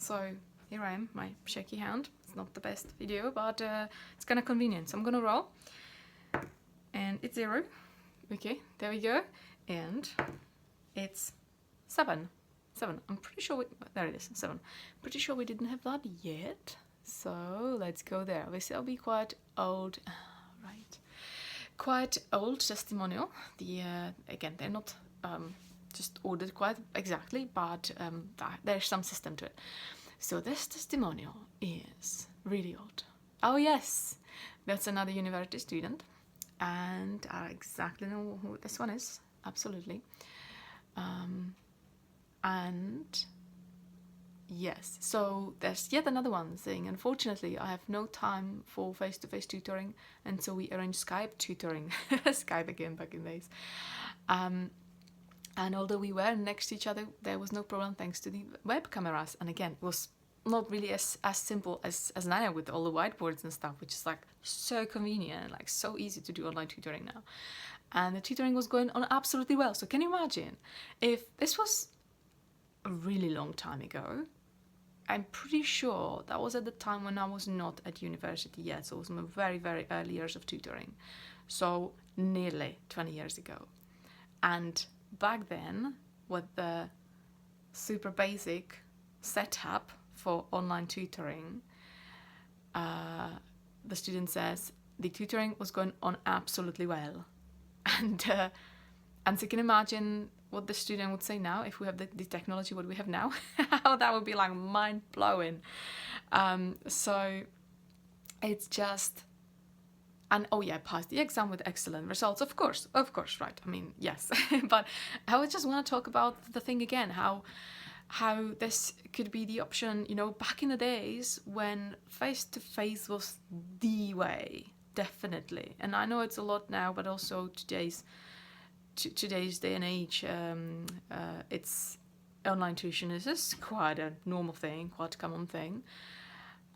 So here I am, my shaky hand. It's not the best video, but it's kind of convenient. So I'm gonna roll, and it's 0. Okay, there we go, and it's 7. 7. I'm pretty sure there it is. 7. Pretty sure we didn't have that yet. So let's go there. Obviously, I'll be quite old, right? Quite old testimonial. Again, they're not just ordered quite exactly, but there's some system to it. So this testimonial is really old. Oh yes, that's another university student, and I exactly know who this one is. Absolutely. And yes, so there's yet another one saying, unfortunately, I have no time for face-to-face tutoring, and so we arrange Skype tutoring. Skype again, back in days. And although we were next to each other, there was no problem thanks to the web cameras. And again, it was not really as simple as now with all the whiteboards and stuff, which is like so convenient, like so easy to do online tutoring now. And the tutoring was going on absolutely well. So can you imagine if this was a really long time ago? I'm pretty sure that was at the time when I was not at university yet, so it was my very, very early years of tutoring. So nearly 20 years ago. And back then, with the super basic setup for online tutoring, the student says the tutoring was going on absolutely well. And so you can imagine what the student would say now if we have the technology what we have now. How that would be like mind-blowing. So it's just... And oh yeah, passed the exam with excellent results. Of course, right. I mean, yes. But I would just want to talk about the thing again, how this could be the option, you know, back in the days when face-to-face was the way, definitely. And I know it's a lot now, but also today's day and age, it's online tuition is just quite a normal thing, quite a common thing.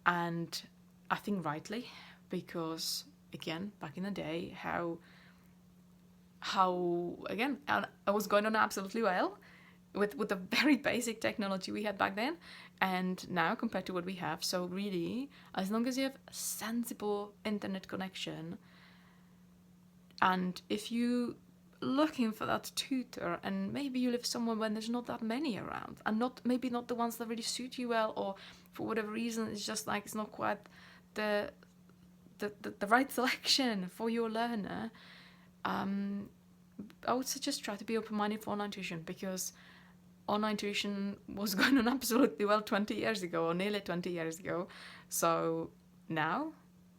And I think rightly, because again, back in the day, how again, I was going on absolutely well with the very basic technology we had back then, and now compared to what we have. So really, as long as you have a sensible internet connection, and if you looking for that tutor, and maybe you live somewhere when there's not that many around, and maybe not the ones that really suit you well, or for whatever reason it's just like it's not quite the right selection for your learner, I would suggest try to be open-minded for online tuition, because online tuition was going on absolutely well 20 years ago, or nearly 20 years ago. So now,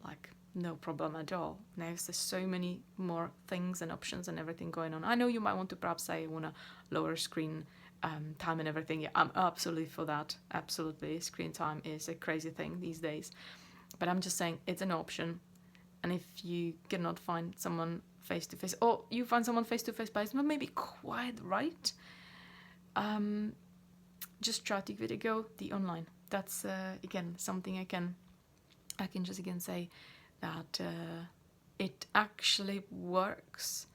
like, no problem at all. Now there's so many more things and options and everything going on. I know you might want to perhaps say you want to lower screen time and everything. Yeah, I'm absolutely for that. Absolutely. Screen time is a crazy thing these days. But I'm just saying it's an option. And if you cannot find someone face-to-face, or you find someone face-to-face but it's not maybe quite right, just try to give it a go, the online. That's, again, something I can just again say that it actually works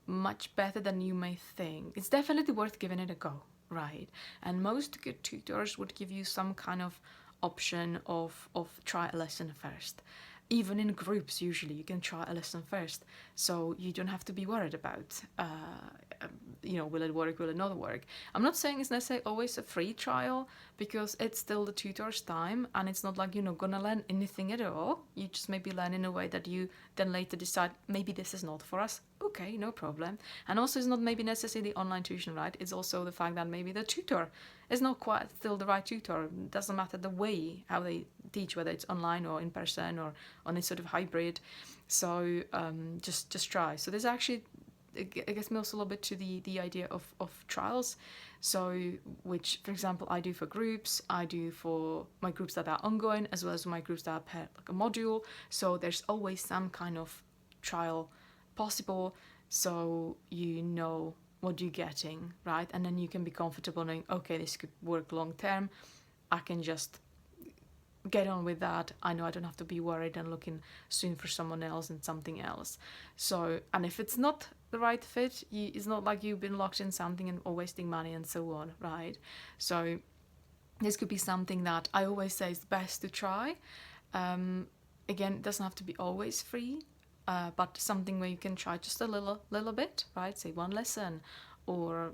much better than you may think. It's definitely worth giving it a go, right? And most good tutors would give you some kind of option of try a lesson first. Even in groups, usually you can try a lesson first, so you don't have to be worried about will it work, will it not work. I'm not saying it's necessarily always a free trial, because it's still the tutor's time, and it's not like you're not gonna learn anything at all. You just maybe learn in a way that you then later decide maybe this is not for us. Okay, no problem. And also it's not maybe necessarily online tuition, right? It's also the fact that maybe the tutor is not quite still the right tutor. It doesn't matter the way how they teach, whether it's online or in person or on a sort of hybrid. So just try. So there's actually, I guess, also a little bit to the idea of trials. So, which, for example, I do for groups, I do for my groups that are ongoing, as well as my groups that are per like a module. So there's always some kind of trial possible, so you know what you're getting, right? And then you can be comfortable knowing, okay, this could work long term. I can just get on with that. I know I don't have to be worried and looking soon for someone else and something else. So, and if it's not the right fit, it's not like you've been locked in something or wasting money and so on, right? So this could be something that I always say is best to try. Again, it doesn't have to be always free, but something where you can try just a little bit, right? Say one lesson, or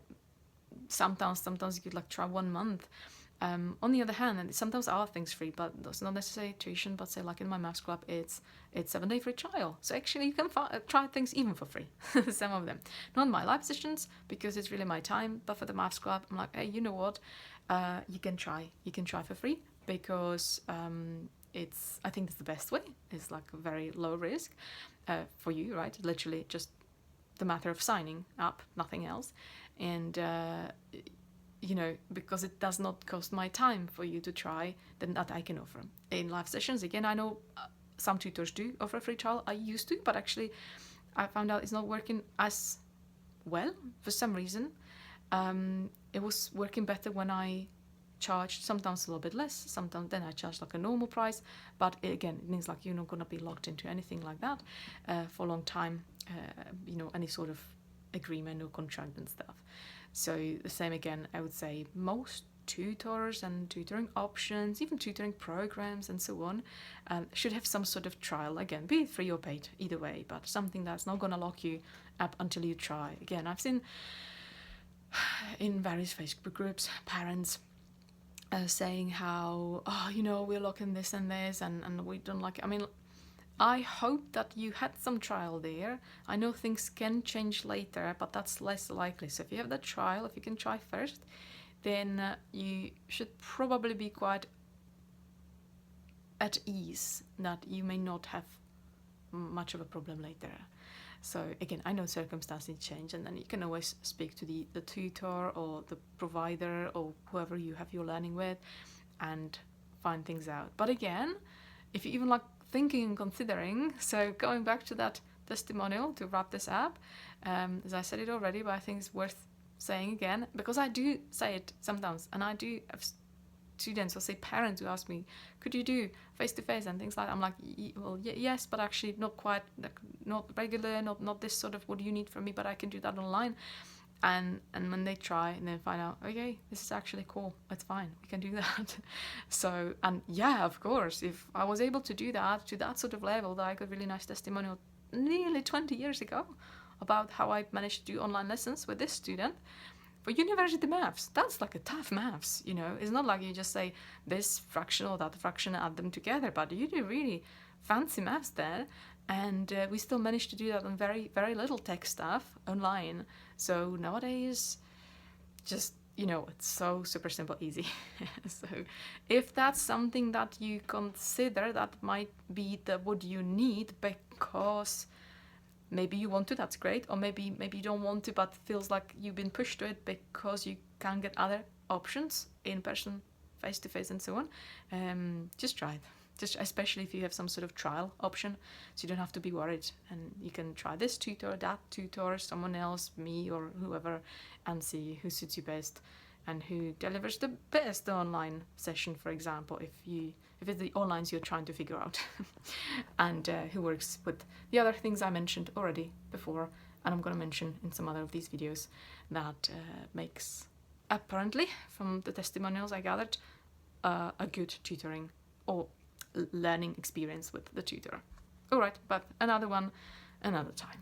sometimes you could like try 1 month. On the other hand, and sometimes are things free, but that's not necessarily tuition, but say like in my maths club, it's 7-day free trial. So actually you can try things even for free, some of them. Not my live sessions, because it's really my time, but for the maths club, I'm like, hey, you know what? You can try for free, because I think it's the best way. It's like a very low risk for you, right? Literally just the matter of signing up, nothing else. And you know, because it does not cost my time for you to try, then that I can offer. In live sessions, again, I know some tutors do offer a free trial. I used to, but actually I found out it's not working as well for some reason. It was working better when I charged sometimes a little bit less, sometimes then I charged like a normal price, but again, it means like you're not going to be locked into anything like that for a long time, you know, any sort of agreement or contract and stuff. So the same again, I would say most tutors and tutoring options, even tutoring programs and so on, should have some sort of trial, again, be it free or paid, either way, but something that's not going to lock you up until you try. Again, I've seen in various Facebook groups, parents saying how, oh, you know, we're locking this and this and we don't like it. I mean, I hope that you had some trial there. I know things can change later, but that's less likely. So if you have that trial, if you can try first, then you should probably be quite at ease that you may not have much of a problem later. So again, I know circumstances change, and then you can always speak to the tutor or the provider or whoever you have your learning with and find things out. But again, if you even like thinking and considering, so going back to that testimonial to wrap this up, as I said it already, but I think it's worth saying again, because I do say it sometimes, and I do have students or say parents who ask me, could you do face-to-face and things like that? I'm like, well, yes, but actually not quite, like, not regular, not this sort of what do you need from me, but I can do that online. And when they try and then find out, okay, this is actually cool, it's fine, we can do that. So, and yeah, of course, if I was able to do that to that sort of level, that I got really nice testimonial nearly 20 years ago about how I managed to do online lessons with this student for university maths. That's like a tough maths, you know. It's not like you just say this fraction or that fraction, add them together, but you do really fancy maths there. And we still managed to do that on very, very little tech stuff online. So nowadays, just, you know, it's so super simple, easy. So if that's something that you consider, that might be what you need, because maybe you want to, that's great. Or maybe you don't want to, but feels like you've been pushed to it because you can't get other options in person, face-to-face and so on. Just try it. Just especially if you have some sort of trial option, so you don't have to be worried, and you can try this tutor, that tutor, someone else, me or whoever, and see who suits you best and who delivers the best online session, for example, if it's the onlines you're trying to figure out, and who works with the other things I mentioned already before, and I'm going to mention in some other of these videos, that makes, apparently from the testimonials I gathered, a good tutoring or learning experience with the tutor. All right, but another one, another time.